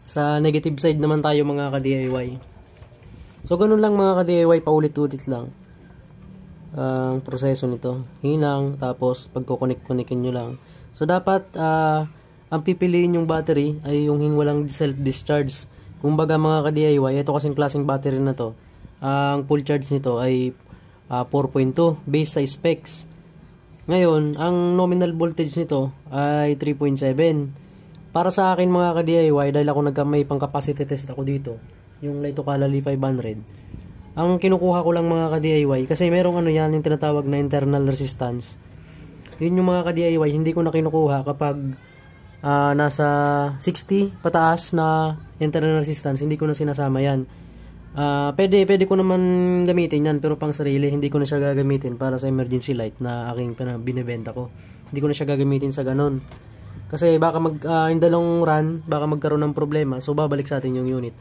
Sa negative side naman tayo mga ka-DIY. So ganun lang mga ka-DIY, paulit-ulit lang ang proseso nito. Hinang, tapos pagkukunik-kunikin nyo lang. So dapat ang pipiliin yung battery ay yung walang self-discharge. Kumbaga mga ka-DIY, ito kasing klaseng battery na to, ang full charge nito ay 4.2 based sa specs. Ngayon, ang nominal voltage nito ay 3.7. Para sa akin mga ka-DIY, dahil ako may pang capacity test ako dito, yung Lito Calali 500. Ang kinukuha ko lang mga ka-DIY, kasi merong yan, yung tinatawag na internal resistance. Yun yung mga ka-DIY, hindi ko na kinukuha kapag nasa 60 pataas na internal resistance, hindi ko na sinasama yan. Pwede ko naman gamitin yan, pero pang sarili hindi ko na siya gagamitin para sa emergency light na aking binibenta ko. Hindi ko na siya gagamitin sa ganon, kasi baka in the long run baka magkaroon ng problema, so babalik sa atin yung unit.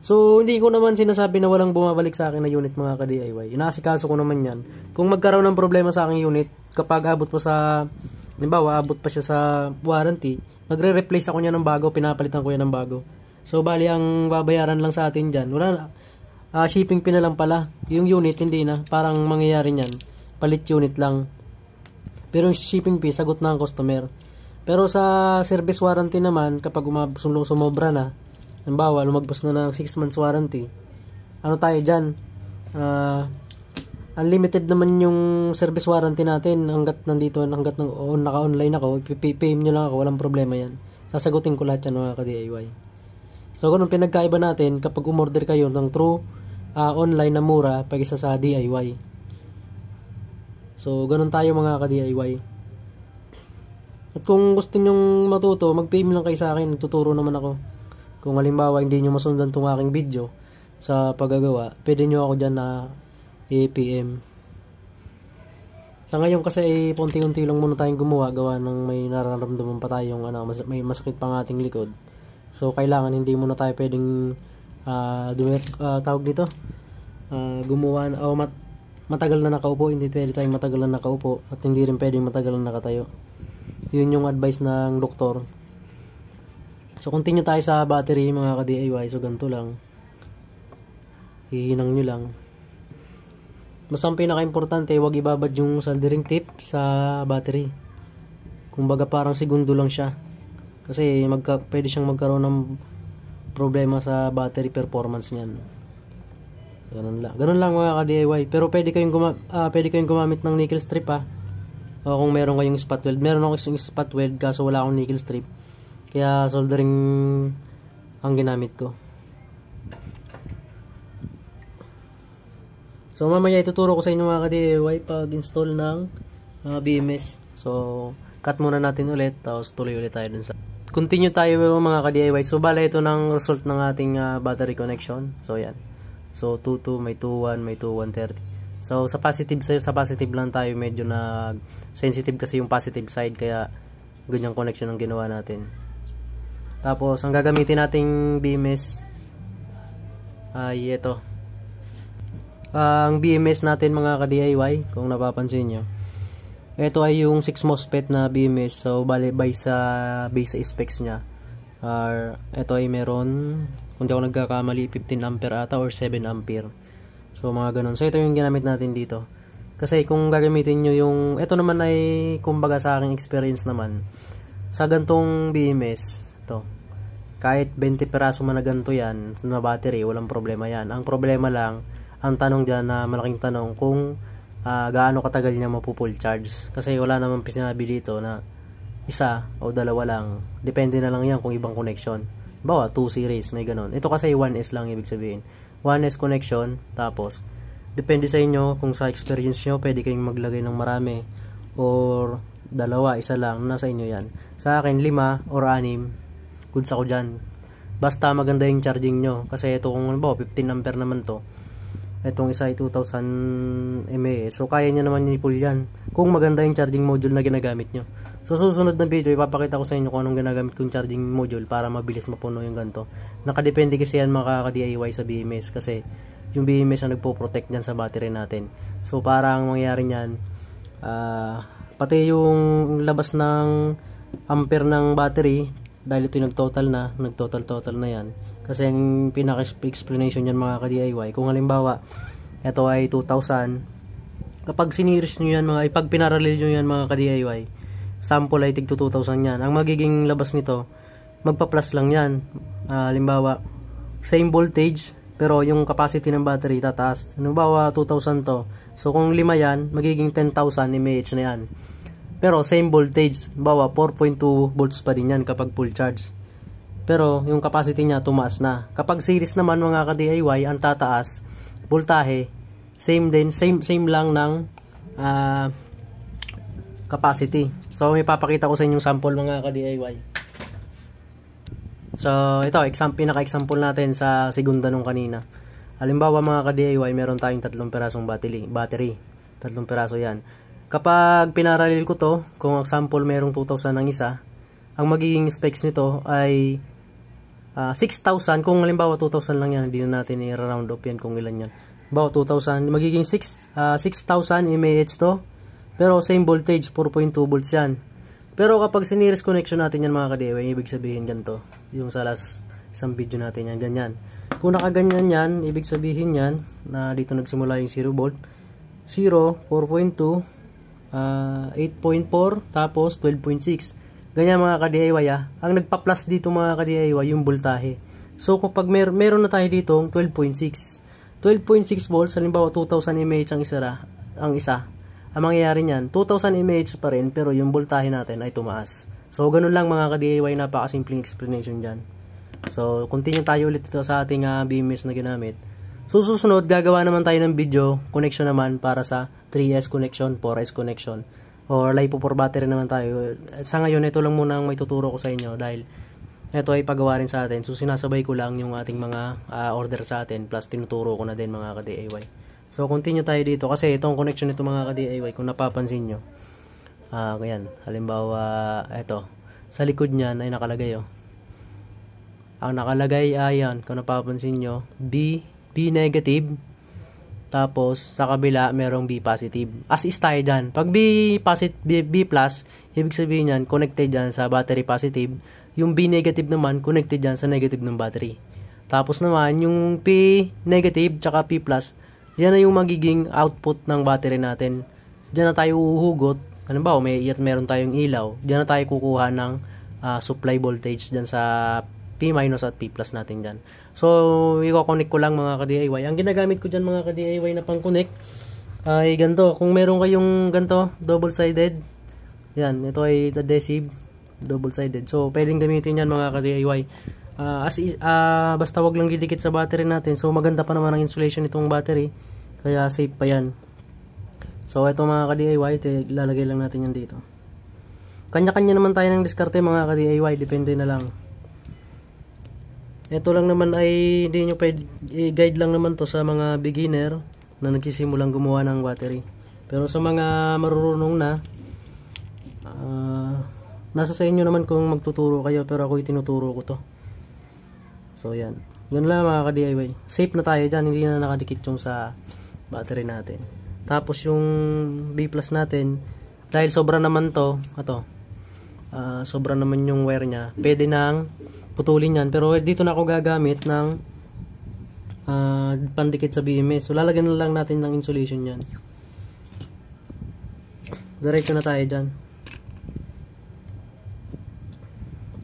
So hindi ko naman sinasabi na walang bumabalik sa akin na unit mga ka-DIY, inaasikaso ko naman yan. Kung magkaroon ng problema sa aking unit, kapag abot pa sa, halimbawa abot pa siya sa warranty, magre-replace ako niya ng bago, pinapalitan ko yan ng bago. So bali ang babayaran lang sa atin dyan, wala na, shipping fee na lang pala. Yung unit hindi na, parang mangyayari niyan, palit unit lang. Pero yung shipping fee sagot na ang customer. Pero sa service warranty naman, kapag sumobra na, halimbawa lumagpas na ng 6 months warranty, ano tayo dyan, unlimited naman yung service warranty natin hanggat naka-online ako, pay nyo lang ako, walang problema yan. Sasagutin ko lahat yan mga ka-DIY. So ganun pinagkaiba natin kapag umorder kayo ng through online na mura pag isa sa DIY. So ganun tayo mga ka-DIY. At kung gusto nyong matuto, mag-PM lang kayo sa akin, tuturo naman ako. Kung halimbawa hindi nyo masundan tong aking video sa paggagawa, pwede nyo ako dyan na i-PM. Sa ngayon kasi punti-unti lang muna tayong gumawa, gawa ng may nararamdaman pa tayong may masakit pang ating likod. So kailangan hindi muna tayo pwedeng tawag dito, gumawa matagal na nakaupo. Hindi pwede tayong matagal na nakaupo, at hindi rin pwedeng matagal na nakatayo. Yun yung advice ng doktor. So continue tayo sa battery mga ka-DIY. So ganito lang, hihinang nyo lang. Mas ang pinaka-importante, huwag ibabad yung soldering tip sa battery. Kumbaga parang segundo lang siya, kasi pwede siyang magkaroon ng problema sa battery performance niyan. Ganun lang mga ka-DIY. Pero pwede kayong gumamit ng nickel strip o kung meron kayong spot weld. Meron akong spot weld kaso wala akong nickel strip, kaya soldering ang ginamit ko. So mamaya ituturo ko sa inyo mga ka-DIY pag install ng BMS. So cut muna natin ulit, tapos tuloy ulit tayo dun sa continue tayo mga ka-DIY. So bala ito ng result ng ating battery connection. So yan, so 22, may 21, may 2130. So sa positive lang tayo, medyo na sensitive kasi yung positive side, kaya ganyang connection ang ginawa natin. Tapos ang gagamitin nating BMS ay ito. Ang BMS natin mga ka-DIY, kung napapansin nyo, ito ay yung 6 MOSFET na BMS. So base sa specs nya, ito ay meron, kung di ako nagkakamali, 15 ampere ata or 7 ampere. So mga ganun. So ito yung ginamit natin dito. Kasi kung gagamitin nyo yung, ito naman ay kumbaga sa aking experience naman, sa gantong BMS ito, kahit 20 peraso man na ganito yan na battery, walang problema yan. Ang problema lang, ang tanong dyan na malaking tanong, kung gaano katagal niya mapupull charge. Kasi wala naman sinabi dito na isa o dalawa lang. Depende na lang yan kung ibang connection. Bawa 2 series, may ganon. Ito kasi 1S lang ibig sabihin. 1S connection, tapos depende sa inyo, kung sa experience nyo pwede kayong maglagay ng marami or dalawa, isa lang, nasa inyo yan. Sa akin 5 or 6, goods ako dyan. Basta maganda yung charging nyo. Kasi ito kung 15 ampere naman to, itong isa ay 2000 mAh. So kaya nyo naman i-pull yan kung maganda yung charging module na ginagamit nyo. So susunod na video, ipapakita ko sa inyo kung anong ginagamit kong charging module para mabilis mapuno yung ganito. Nakadepende kasi yan mga ka-DIY sa BMS, kasi yung BMS ang nagpo-protect dyan sa battery natin. So parang mangyari nyan, pati yung labas ng ampere ng battery dahil ito yung nagtotal na yan. Kasi yung pinaka-explanation yan mga ka-DIY, kung halimbawa, ito ay 2,000, kapag siniris nyo yan, pag pinarallel nyo yan mga ka-DIY, sample ay tig 2,000 yan. Ang magiging labas nito, magpa-plus lang yan. Halimbawa, same voltage, pero yung capacity ng battery tataas. Halimbawa, 2,000 to. So, kung 5 yan, magiging 10,000 mAh na yan. Pero, same voltage. Halimbawa, 4.2 volts pa din yan kapag full charge. Pero, yung capacity niya, tumaas na. Kapag series naman mga ka-DIY, ang tataas, voltahe, same lang ng capacity. So, may papakita ko sa inyong sample mga ka-DIY. So, ito, pinaka-example natin sa segunda nung kanina. Halimbawa mga ka-DIY, meron tayong 3 pirasong battery. 3 piraso yan. Kapag pinarallel ko to, kung example merong 2,000 ng isa, ang magiging specs nito ay 6,000. Kung halimbawa 2,000 lang yan, hindi na natin i-round up yan kung ilan yan. Halimbawa 2,000, magiging 6,000 mAh to. Pero same voltage, 4.2 volts yan. Pero kapag siniris connection natin yan mga ka-DIY, ibig sabihin ganito. Yung sa last isang video natin yan, ganyan. Kung nakaganyan yan, ibig sabihin yan, na dito nagsimula yung 0 volt. 0, 4.2, 8.4, tapos 12.6. Ganyan mga ka-DIY Ang nagpa-plus dito mga ka-DIY, yung voltahe. So kapag meron na tayo dito 12.6 volts, halimbawa 2,000 mAh ang isa. Ang mangyayari niyan, 2,000 mAh pa rin, pero yung voltahe natin ay tumaas. So ganun lang mga ka-DIY, napakasimpleng explanation dyan. So continue tayo ulit ito sa ating BMS na ginamit. Susunod, gagawa naman tayo ng video connection naman para sa 3S connection, 4S connection. Or LiPo 4 battery naman tayo. Sa ngayon, ito lang muna ang may tuturo ko sa inyo dahil ito ay pagawa rin sa atin. So, sinasabay ko lang yung ating mga order sa atin plus tinuturo ko na din mga ka-DIY. So, continue tayo dito kasi itong connection nito mga ka-DIY, kung napapansin nyo. Ganyan. Halimbawa, ito. Sa likod niyan ay nakalagay Ang nakalagay ayan, kung napapansin nyo, B negative. Tapos, sa kabila, merong B positive. As is tayo dyan. Pag B plus, ibig sabihin yan, connected dyan sa battery positive. Yung B negative naman, connected dyan sa negative ng battery. Tapos naman, yung P negative, tsaka P plus, yan na yung magiging output ng battery natin. Diyan na tayo uhugot. Halimbawa, meron tayong ilaw. Diyan na tayo kukuha ng supply voltage dyan sa P minus at P plus natin dyan. So, i-connect ko lang mga ka-DIY. Ang ginagamit ko dyan mga ka-DIY na pang-connect ay ganito. Kung meron kayong ganito, double-sided, yan, ito ay adhesive, double-sided. So, pwedeng gamitin yan mga ka-DIY. Basta wag lang didikit sa battery natin. So, maganda pa naman ang insulation nitong battery. Kaya, safe pa yan. So, ito mga ka-DIY, ilalagay lang natin yan dito. Kanya-kanya naman tayo ng diskarte mga ka-DIY. Depende na lang. Ito lang naman ay hindi nyo pwede, guide lang naman to sa mga beginner na nagsisimulang gumawa ng battery. Pero sa mga marurunong na, nasa sa inyo naman kung magtuturo kayo, pero ako itinuturo ko to. So yan. Yun lang mga ka-DIY. Safe na tayo dyan, hindi na nakadikit yung sa battery natin. Tapos yung B plus natin, dahil sobra naman to, sobra naman yung wire nya, pwede nang putulin yan. Pero dito na ako gagamit ng pandikit sa BMS. So lalagyan na lang natin ng insulation yan. Diretso na tayo dyan.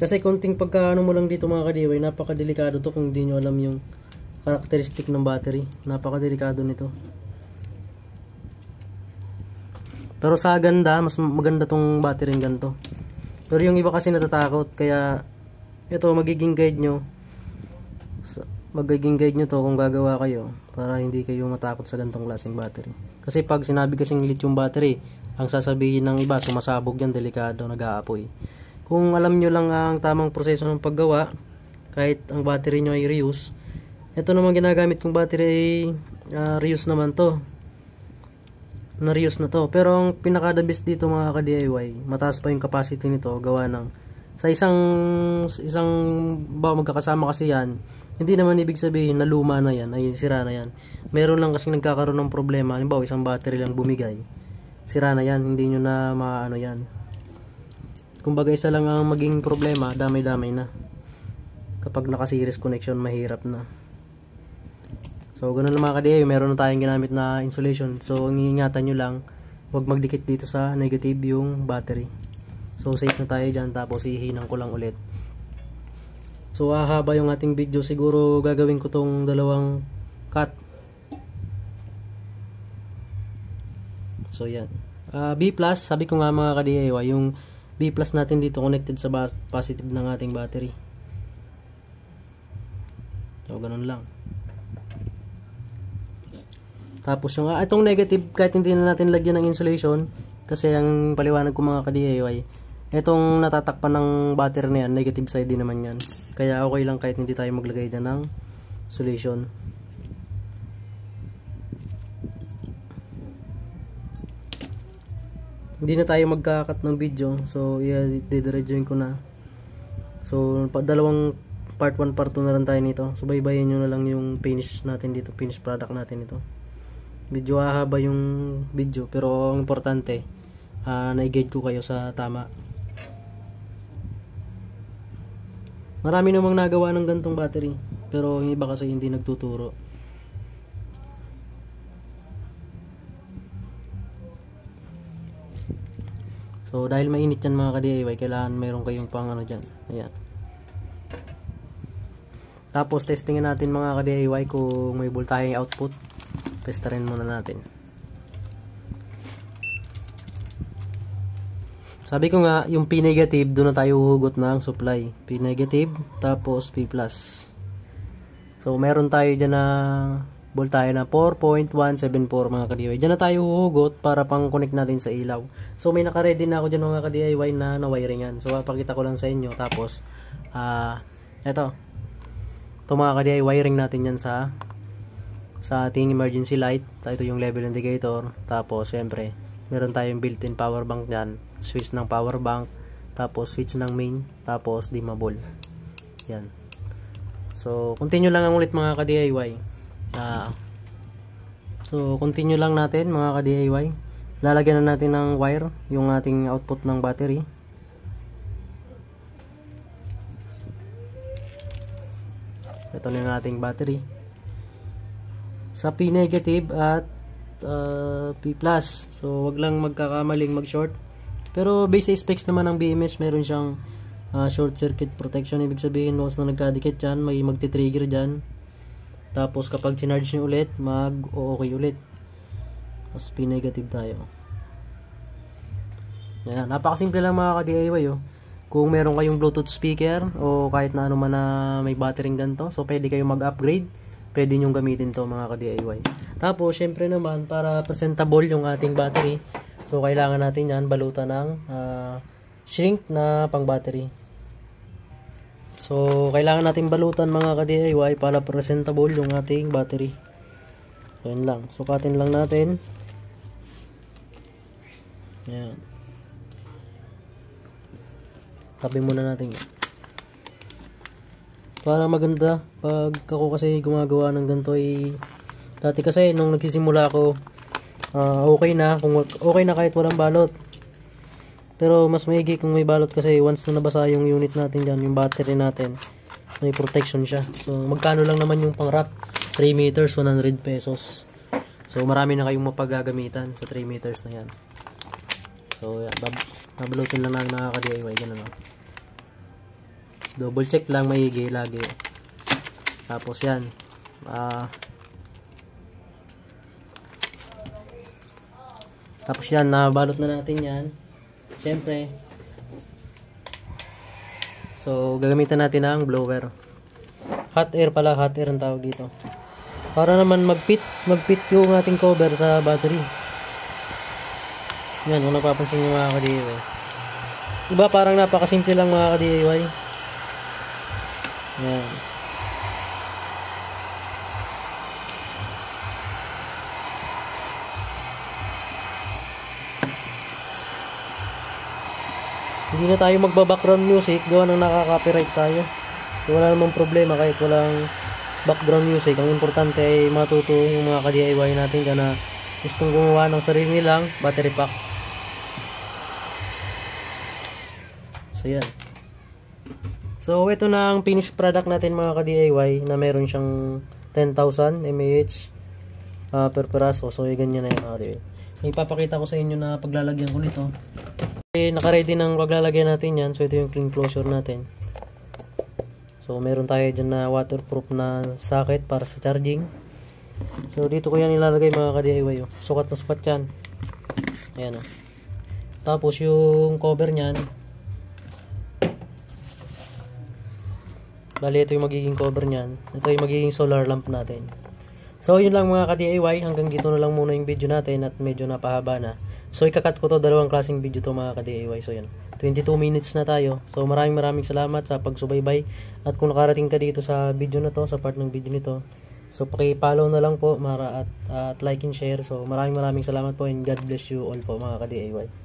Kasi konting pagkaano mo lang dito mga ka-DIY, napakadelikado to kung hindi nyo alam yung karakteristik ng battery. Napakadelikado nito. Pero sa ganda, mas maganda tong battery ng ganito. Pero yung iba kasi natatakot, kaya ito magiging guide nyo. Magiging guide nyo to kung gagawa kayo para hindi kayo matakot sa ganitong klaseng battery. Kasi pag sinabi kasing lithium battery, ang sasabihin ng iba, sumasabog yan, delikado, nag-aapoy. Kung alam nyo lang ang tamang proseso ng paggawa, kahit ang battery nyo ay reuse, ito naman ginagamit kong battery ay reuse naman to. Na-reuse na to. Pero ang pinaka-the best dito mga ka-DIY, mataas pa yung capacity nito, gawa ng sa isang magkakasama kasi yan, hindi naman ibig sabihin na luma na yan, ay sira na yan. Meron lang kasing nagkakaroon ng problema, halimbawa isang battery lang bumigay, sira na yan, hindi nyo na maano yan. Kumbaga isa lang ang maging problema, damay-damay na. Kapag naka-series connection, mahirap na. So, ganun lang mga ka-DIY, meron na tayong ginamit na insulation. So, ang iingatan nyo lang, huwag magdikit dito sa negative yung battery. So, safe na tayo dyan, tapos ihinang ko lang ulit. So, hahaba yung ating video. Siguro, gagawin ko tong dalawang cut. So, yan. B+, sabi ko nga mga ka-DIY, yung B+ natin dito connected sa positive ng ating battery. So, ganun lang. Tapos yung itong negative, kahit hindi na natin lagyan ng insulation, kasi ang paliwanag ko mga ka-DIY, itong natatakpan ng battery na yan, negative side din naman yan. Kaya okay lang kahit hindi tayo maglagay dyan ng insulation. Hindi na tayo magkakat ng video, so i-didiretsuin ko na. So dalawang part 1, part 2 na lang tayo nito. So baybayin nyo na lang yung finish natin dito, finish product natin ito. Medyo hahaba yung video, pero ang importante, na-guide ko kayo sa tama. Marami namang nagawa ng gantong battery, pero yung iba kasi hindi nagtuturo. So dahil mainit yan mga ka-DIY, kailangan mayroon kayong pang ano dyan. Ayan. Tapos testingin natin mga ka-DIY kung may voltahe output. Testarin muna natin. Sabi ko nga, yung P negative, doon na tayo huhugot ng supply. P negative, tapos P+. So, meron tayo dyan na voltahe na 4.174 mga ka-DIY. Dyan na tayo huhugot para pang connect natin sa ilaw. So, may naka-ready na ako dyan mga ka-DIY na wiringan. So, papakita ko lang sa inyo. Tapos, eto. Ito mga ka-DIY, wiring natin yan sa ating emergency light. Ito yung level indicator. Tapos syempre meron tayong built-in power bank dyan, switch ng power bank, tapos switch ng main, tapos dimmable. Yan. So continue lang ang ulit mga ka-DIY. So continue lang natin mga ka-DIY. Lalagyan na natin ng wire yung ating output ng battery. Ito na yung ating battery sa P negative at P+. So wag lang magkakamaling mag-short. Pero base sa specs naman ng BMS, meron siyang short circuit protection. Ibig sabihin once na nagkadikit yan, may magti-trigger dyan. Tapos kapag sinarge nyo ulit, mag-okay ulit. Tapos P negative tayo. Yan, napakasimple lang mga ka-DIY oh. Kung meron kayong Bluetooth speaker o kahit na ano man na may battery ganito, so pwede kayong mag-upgrade. Pwede nyong gamitin to mga ka-DIY. Tapos, syempre naman, para presentable yung ating battery, so kailangan natin yan balutan ng shrink na pang battery. So, kailangan natin balutan mga ka-DIY para presentable yung ating battery. So, yun lang. Sukatin lang natin. Yan. Tabi muna natin yan. Para maganda pag ako kasi gumagawa ng ganito dati kasi nung nagsisimula ako okay na kahit walang balot, pero mas maigi kung may balot kasi once na nabasa yung unit natin dyan, yung battery natin, may protection siya. So magkano lang naman yung pang wrap, 3 meters 100 pesos. So marami na kayong mapagagamitan sa 3 meters na yan. So yan, babalutin lang na nakaka-DIY ganun o. Double check lang maigi lagi. Tapos yan. Tapos yan, nabalot na natin yan. Siyempre. So, gagamitan natin ang blower. Hot air pala, hot air ang tawag dito. Para naman mag-fit yung ating cover sa battery. Yan, kung napapansin nyo mga ka-DIY. Diba parang napakasimple lang mga ka-DIY. Yan. Hindi na tayo magba-background music, gawa ng nakaka-copyright tayo. So, wala namang problema kahit walang background music. Ang importante ay matuto yung mga ka-DIY natin na gustong gumawa ng sarili nilang battery pack. So yan. So ito na ang finished product natin mga ka-DIY na meron siyang 10,000 mAh per peraso. So ganyan na yung mga ka-DIY. Ipapakita ko sa inyo na paglalagyan ko nito. Naka-ready ng paglalagyan natin yan. So ito yung clean closure natin. So meron tayo dyan na waterproof na socket para sa charging. So dito ko yan ilalagay mga ka-DIY. Sukat na sukat yan. Ayan o. Tapos yung cover nyan, bali ito yung magiging cover nyan. Ito yung magiging solar lamp natin. So yun lang mga ka-DIY. Hanggang dito na lang muna yung video natin at medyo napahaba na. So ikakat ko to, dalawang klaseng video to mga ka-DIY. So yan, 22 minutes na tayo. So maraming salamat sa pagsubaybay. At kung nakarating ka dito sa video na to, sa part ng video nito, so paki-follow na lang po at like and share. So maraming salamat po and God bless you all po mga ka-DIY.